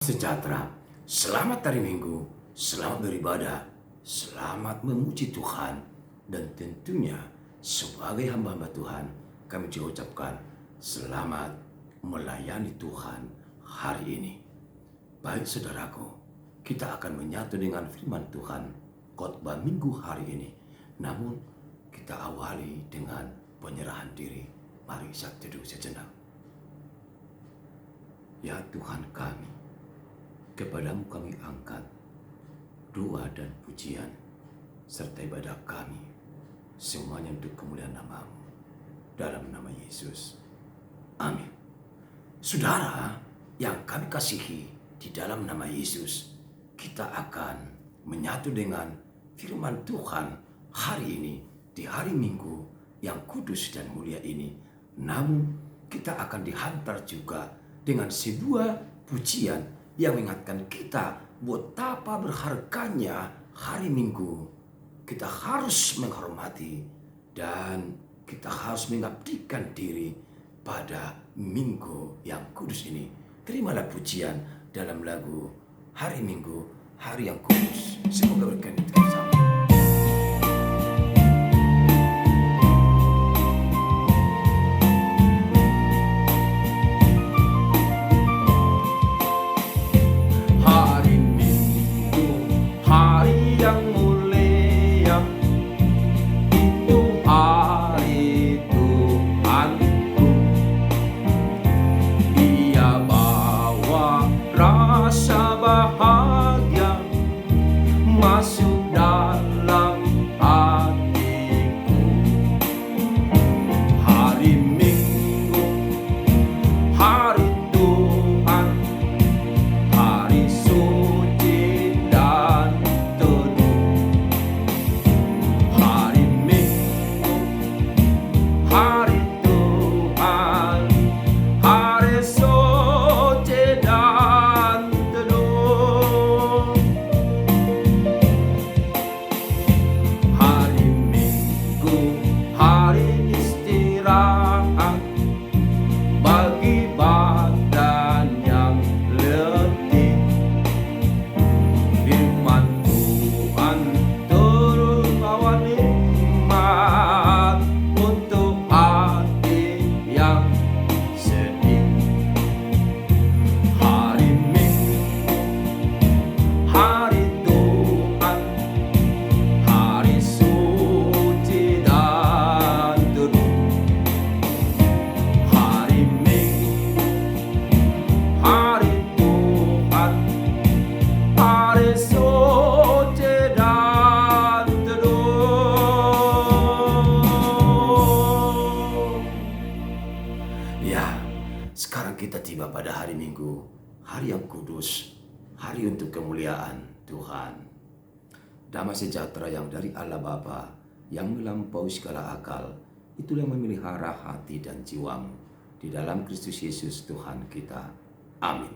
sejahtera, selamat hari Minggu, selamat beribadah, selamat memuji Tuhan, dan tentunya sebagai hamba-hamba Tuhan kami juga ucapkan selamat melayani Tuhan hari ini. Baik saudaraku, kita akan menyatu dengan firman Tuhan khotbah Minggu hari ini. Namun kita awali dengan penyerahan diri. Mari kita teduh sejenak. Ya Tuhan kami, kepadamu kami angkat doa dan pujian serta ibadah kami, semuanya untuk kemuliaan nama-Mu, dalam nama Yesus. Amin. Saudara yang kami kasihi, di dalam nama Yesus, kita akan menyatu dengan firman Tuhan hari ini, di hari Minggu yang kudus dan mulia ini. Namun kita akan dihantar juga dengan sebuah pujian yang mengingatkan kita betapa berharganya hari Minggu. Kita harus menghormati dan kita harus mengabdikan diri pada Minggu yang kudus ini. Terimalah pujian dalam lagu Hari Minggu, Hari yang Kudus. Semoga berkenan kita bersama. Rasa bahagia masuk dalam hatiku. Hari Minggu, hari Tuhan, hari suci dan teduh. Hari Minggu, hari Tuhan, hari suci dan hari istirahat bagi badan yang letih. Firman Tuhan turun bawa nikmat untuk hati yang sedih. Hari Minggu, hari Tuhan, hari suci dan teduh. Hari Minggu, hari Tuhan, hari suci dan teduh. Ya, sekarang kita tiba pada hari Minggu, hari yang kudus, hari untuk kemuliaan Tuhan. Damai sejahtera yang dari Allah Bapa yang melampaui segala akal, itulah yang memelihara hati dan jiwamu di dalam Kristus Yesus Tuhan kita. Amin.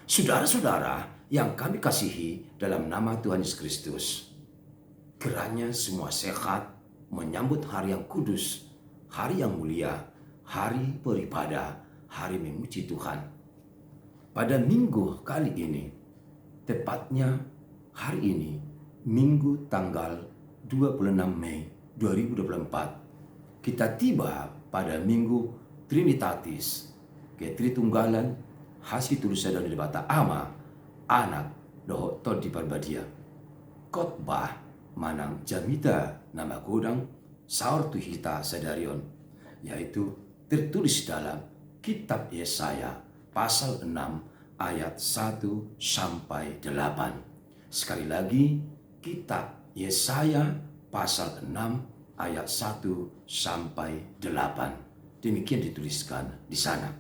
Saudara-saudara yang kami kasihi dalam nama Tuhan Yesus Kristus, kiranya semua sehat menyambut hari yang kudus, hari yang mulia, hari beribadah, hari memuji Tuhan. Pada minggu kali ini, tepatnya hari ini, Minggu tanggal 26 Mei 2024, kita tiba pada Minggu Trinitatis, Ketritunggalan, Hasil Tulisan dari Bata Ama, Anak, Doho Todi Parbadia. Khotbah manang jamita nama godang saur tuhita sadarion, yaitu tertulis dalam Kitab Yesaya pasal 6 ayat 1 sampai 8. Sekali lagi, Kitab Yesaya pasal 6 ayat 1 sampai 8. Demikian dituliskan di sana.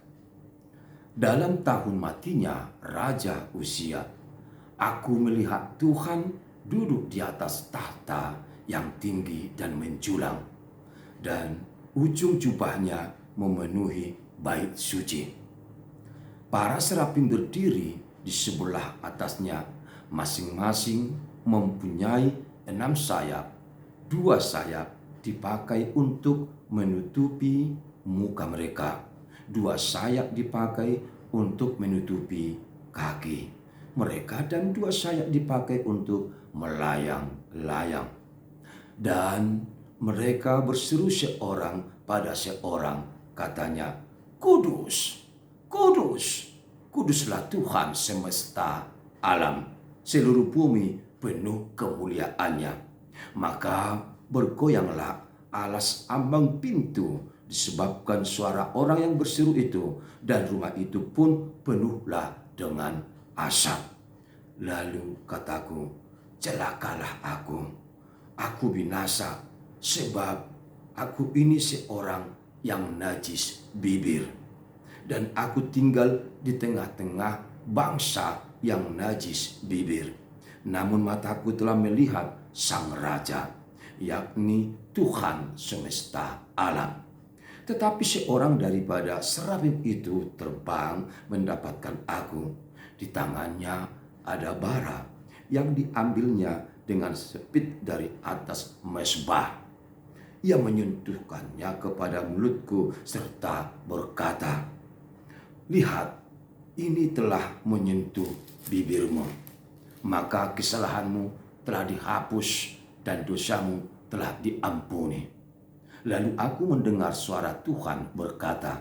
Dalam tahun matinya Raja Uzia, aku melihat Tuhan duduk di atas tahta yang tinggi dan menjulang, dan ujung jubahnya memenuhi bait suci. Para serafim berdiri di sebelah atasnya, masing-masing mempunyai 6 sayap. 2 sayap dipakai untuk menutupi muka mereka. 2 sayap dipakai untuk menutupi kaki. mereka dan 2 sayap dipakai untuk melayang-layang. Dan mereka berseru seorang pada seorang, katanya, "Kudus, kudus, kuduslah Tuhan semesta alam. Seluruh bumi penuh kemuliaannya." Maka bergoyanglah alas ambang pintu disebabkan suara orang yang berseru itu, dan rumah itu pun penuhlah dengan asap. Lalu kataku, "Celakalah aku binasa, sebab aku ini seorang yang najis bibir, dan aku tinggal di tengah-tengah bangsa yang najis bibir. Namun mataku telah melihat Sang Raja, yakni Tuhan semesta alam." Tetapi seorang daripada serafim itu terbang mendapatkan aku. Di tangannya ada bara yang diambilnya dengan sepit dari atas mezbah. Ia menyentuhkannya kepada mulutku serta berkata, "Lihat, ini telah menyentuh bibirmu, maka kesalahanmu telah dihapus dan dosamu telah diampuni." Lalu aku mendengar suara Tuhan berkata,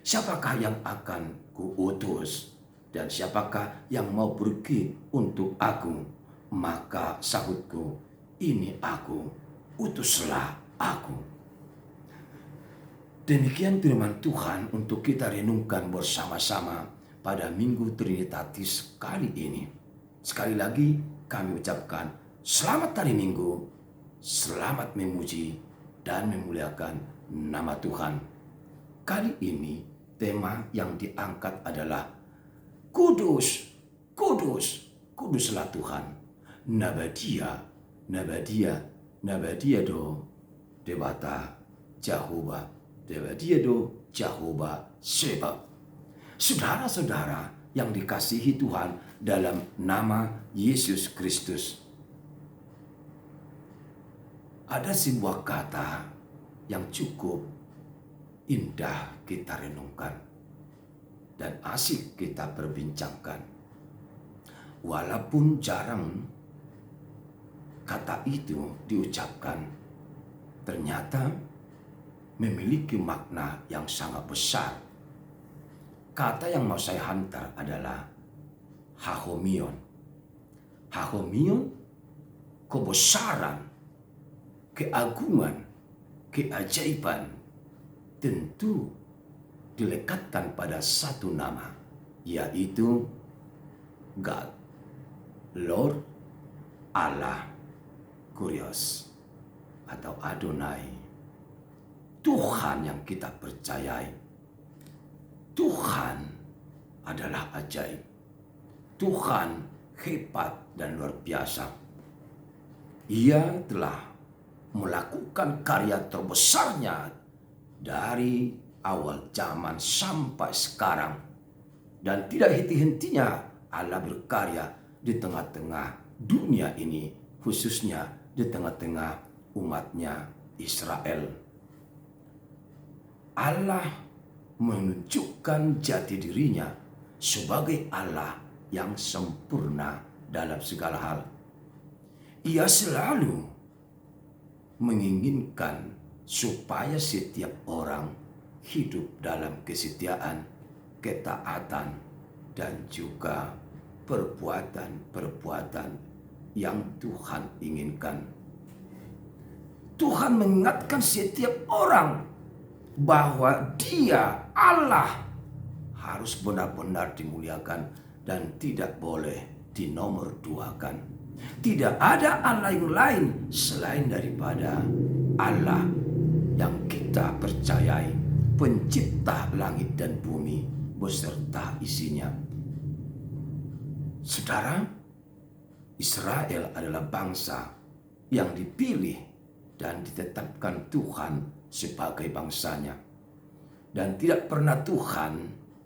"Siapakah yang akan kuutus? Dan siapakah yang mau pergi untuk aku?" Maka sahutku, "Ini aku, utuslah aku." Demikian firman Tuhan untuk kita renungkan bersama-sama pada Minggu Trinitatis kali ini. Sekali lagi kami ucapkan selamat hari Minggu, selamat memuji dan memuliakan nama Tuhan. Kali ini tema yang diangkat adalah kudus, kudus, kuduslah Tuhan. Nabadia, nabadia, nabadia do dewata Jehovah, dewadia do Jehovah Sebab. Saudara-saudara yang dikasihi Tuhan dalam nama Yesus Kristus, ada sebuah kata yang cukup indah kita renungkan dan asik kita perbincangkan. Walaupun jarang kata itu diucapkan, ternyata memiliki makna yang sangat besar. Kata yang mau saya hantar adalah hahomion. Hahomion, kebesaran, keagungan, keajaiban, tentu dilekatkan pada satu nama, yaitu God, Lord, Allah, Kurios, atau Adonai. Tuhan yang kita percayai. Tuhan adalah ajaib. Tuhan hebat dan luar biasa. Ia telah melakukan karya terbesarnya dari awal zaman sampai sekarang. Dan tidak henti-hentinya Allah berkarya di tengah-tengah dunia ini, khususnya di tengah-tengah umatnya Israel. Allah menunjukkan jati dirinya sebagai Allah yang sempurna dalam segala hal. Ia selalu menginginkan supaya setiap orang hidup dalam kesetiaan, ketaatan, dan juga perbuatan-perbuatan yang Tuhan inginkan. Tuhan mengingatkan setiap orang bahwa Dia, Allah, harus benar-benar dimuliakan dan tidak boleh dinomorduakan. Tidak ada Allah yang lain selain daripada Allah yang kita percayai, pencipta langit dan bumi beserta isinya. Saudara, Israel adalah bangsa yang dipilih dan ditetapkan Tuhan sebagai bangsanya. Dan tidak pernah Tuhan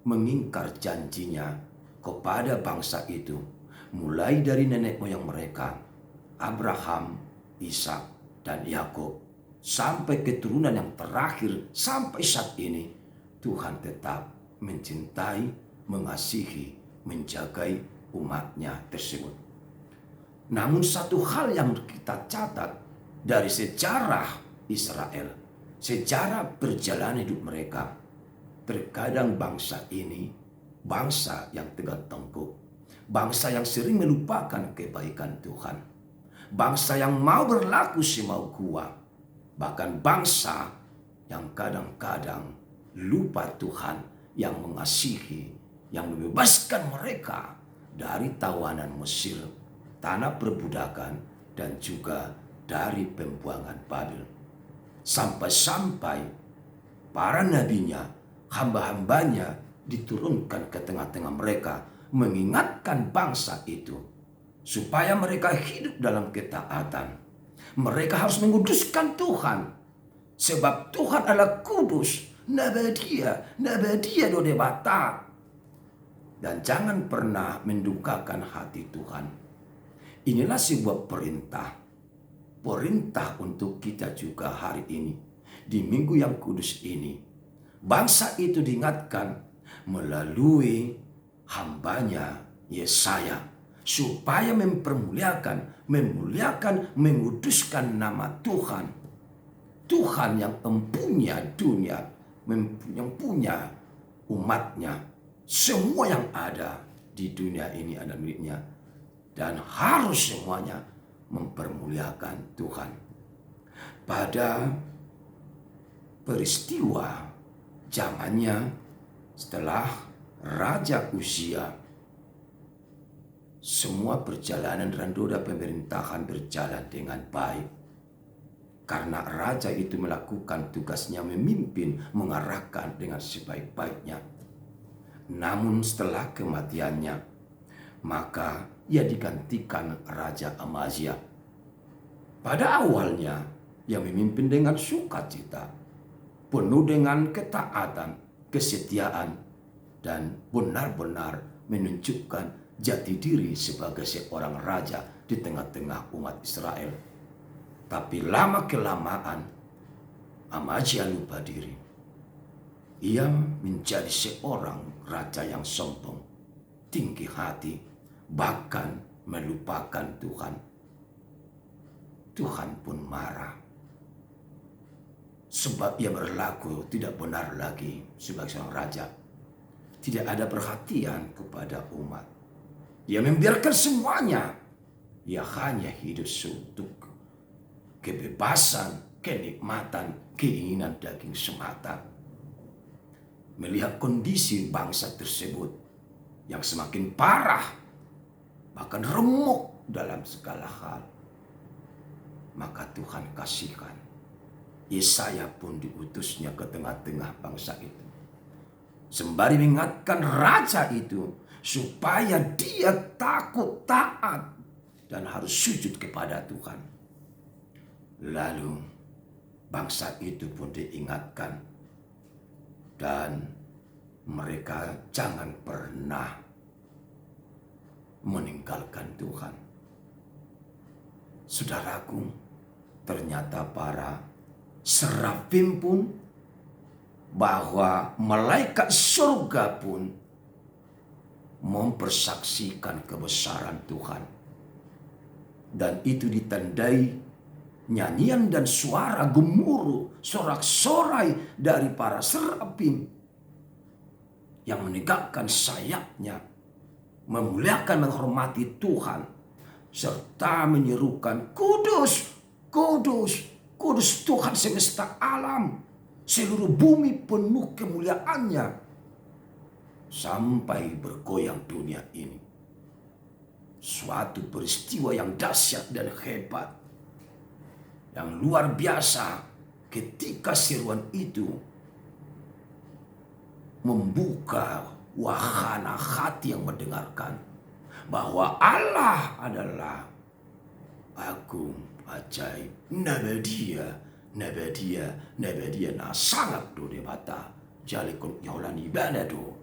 mengingkar janjinya kepada bangsa itu, mulai dari nenek moyang mereka, Abraham, Ishak, dan Yakub, sampai keturunan yang terakhir sampai saat ini. Tuhan tetap mencintai, mengasihi, menjagai, umatnya tersebut. Namun satu hal yang kita catat dari sejarah Israel, sejarah perjalanan hidup mereka, terkadang bangsa ini bangsa yang tegak tengkuk, bangsa yang sering melupakan kebaikan Tuhan, bangsa yang mau berlaku semau gua, bahkan bangsa yang kadang-kadang lupa Tuhan yang mengasihi, yang membebaskan mereka dari tawanan Mesir, tanah perbudakan, dan juga dari pembuangan Babel. Sampai-sampai para nabinya, hamba-hambanya diturunkan ke tengah-tengah mereka, mengingatkan bangsa itu supaya mereka hidup dalam ketaatan. Mereka harus menguduskan Tuhan, sebab Tuhan adalah kudus, nabadia dodebata. Dan jangan pernah mendukakan hati Tuhan. Inilah sebuah perintah untuk kita juga hari ini, di minggu yang kudus ini. Bangsa itu diingatkan melalui hambanya Yesaya, supaya menguduskan nama Tuhan. Tuhan yang mempunya dunia, yang punya umatnya. Semua yang ada di dunia ini adalah miliknya. Dan harus semuanya mempermuliakan Tuhan. Pada peristiwa zamannya setelah Raja Uzia, semua perjalanan dan roda pemerintahan berjalan dengan baik. Karena raja itu melakukan tugasnya memimpin, mengarahkan dengan sebaik-baiknya. Namun setelah kematiannya, maka ia digantikan Raja Amazia. Pada awalnya, ia memimpin dengan sukacita, penuh dengan ketaatan, kesetiaan, dan benar-benar menunjukkan jati diri sebagai seorang raja di tengah-tengah umat Israel. Tapi lama-kelamaan, Amazia lupa diri. Ia menjadi seorang raja yang sombong, tinggi hati, bahkan melupakan Tuhan. Tuhan pun marah, sebab ia berlaku tidak benar lagi sebagai seorang raja. Tidak ada perhatian kepada umat. Ia membiarkan semuanya. Ia hanya hidup untuk kebebasan, kenikmatan, keinginan daging semata. Melihat kondisi bangsa tersebut yang semakin parah, bahkan remuk dalam segala hal, maka Tuhan kasihkan. Yesaya pun diutusnya ke tengah-tengah bangsa itu, sembari mengingatkan raja itu supaya dia takut, taat, dan harus sujud kepada Tuhan. Lalu bangsa itu pun diingatkan, dan mereka jangan pernah meninggalkan Tuhan. Saudaraku, ternyata para serafim pun, bahwa malaikat surga pun mempersaksikan kebesaran Tuhan. Dan itu ditandai nyanyian dan suara gemuruh, sorak-sorai dari para serafim yang menegakkan sayapnya, memuliakan, menghormati Tuhan, serta menyerukan, "Kudus, kudus, kudus Tuhan semesta alam, seluruh bumi penuh kemuliaannya," sampai bergoyang dunia ini. Suatu peristiwa yang dahsyat dan hebat, yang luar biasa, ketika seruan itu membuka wahana hati yang mendengarkan bahwa Allah adalah agung, ajaib, nabadia na sangat do debata jalikon nyolan ibada do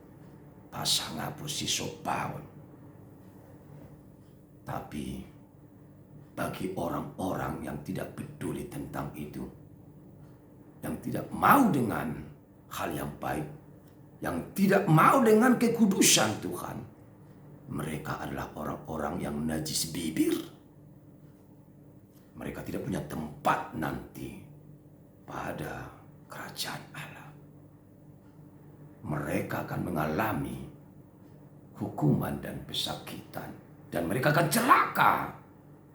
pasanga posisi sopawan. Tapi bagi orang-orang yang tidak peduli tentang itu, yang tidak mau dengan hal yang baik, yang tidak mau dengan kekudusan Tuhan, mereka adalah orang-orang yang najis bibir. Mereka tidak punya tempat nanti pada kerajaan Allah. Mereka akan mengalami hukuman dan pesakitan. Dan mereka akan celaka.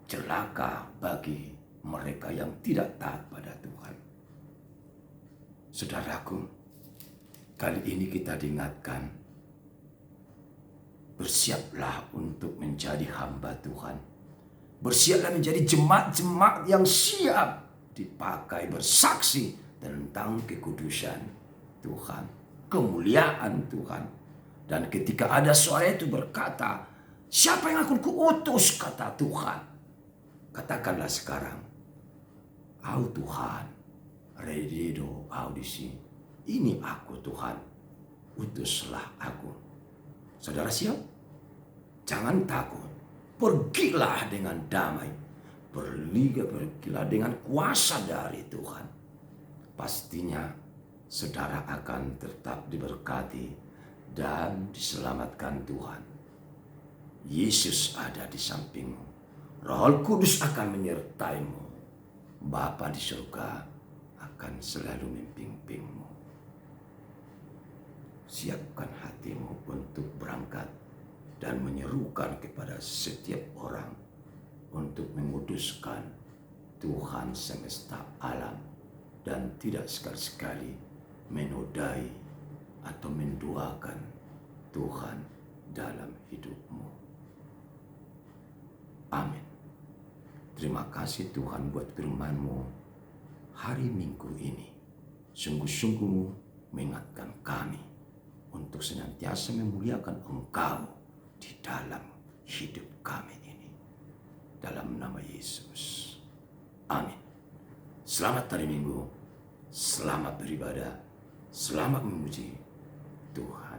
Celaka bagi mereka yang tidak taat pada Tuhan. Saudaraku, kali ini kita diingatkan, bersiaplah untuk menjadi hamba Tuhan. Bersiaplah menjadi jemaat-jemaat yang siap dipakai bersaksi tentang kekudusan Tuhan, kemuliaan Tuhan. Dan ketika ada suara itu berkata, siapa yang akan kuutus, kata Tuhan. Katakanlah sekarang, au Tuhan, redido audisi. Ini aku Tuhan, utuslah aku. Saudara siap? Jangan takut. Pergilah dengan damai. Pergilah dengan kuasa dari Tuhan. Pastinya saudara akan tetap diberkati dan diselamatkan Tuhan. Yesus ada di sampingmu. Roh Kudus akan menyertaimu. Bapa di surga akan selalu membimbingmu. Siapkan hatimu untuk berangkat dan menyerukan kepada setiap orang untuk menguduskan Tuhan semesta alam dan tidak sekali-sekali menodai atau menduakan Tuhan dalam hidupmu. Amin. Terima kasih Tuhan buat firman-Mu hari Minggu ini. Sungguh-sungguh mengingatkan kami untuk senantiasa memuliakan Engkau di dalam hidup kami ini. Dalam nama Yesus. Amin. Selamat hari Minggu. Selamat beribadah. Selamat memuji Tuhan.